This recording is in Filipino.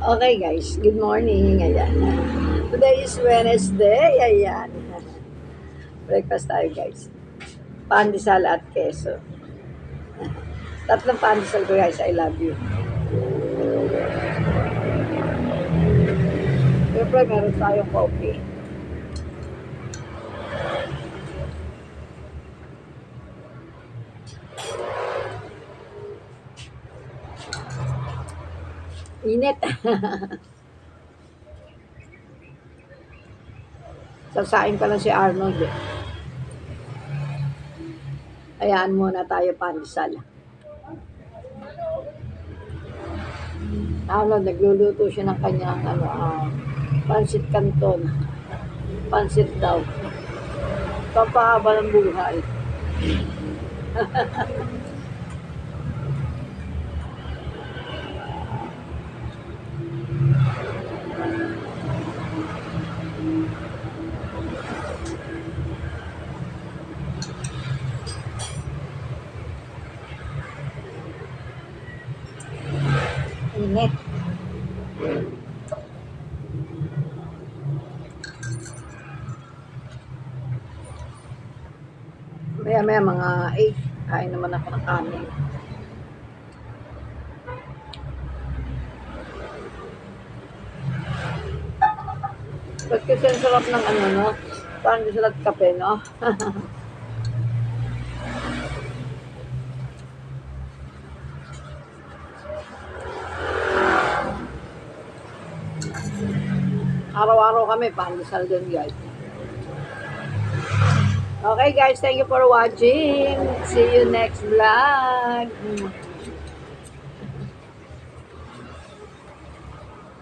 Okay guys, good morning. Ayan. Today is Wednesday. Ayan. Breakfast tayo guys. Pandesal at keso. Tatlong pandesal ko guys. I love you. Siyempre meron tayong coffee. Init. Sasain pa lang si Arnold. Hayaan muna tayo pandesal. Arnold, nagluluto siya ng kanyang pansit canton. Pansit daw. Papahaba ng buhay. Init. Maya mga 8, kain naman ako ng kanin. Ba't kasi ang sarap ng no? Parang gusto lang kape, no? Araw-araw kami, pandesal din guys. Okay guys, thank you for watching. See you next vlog.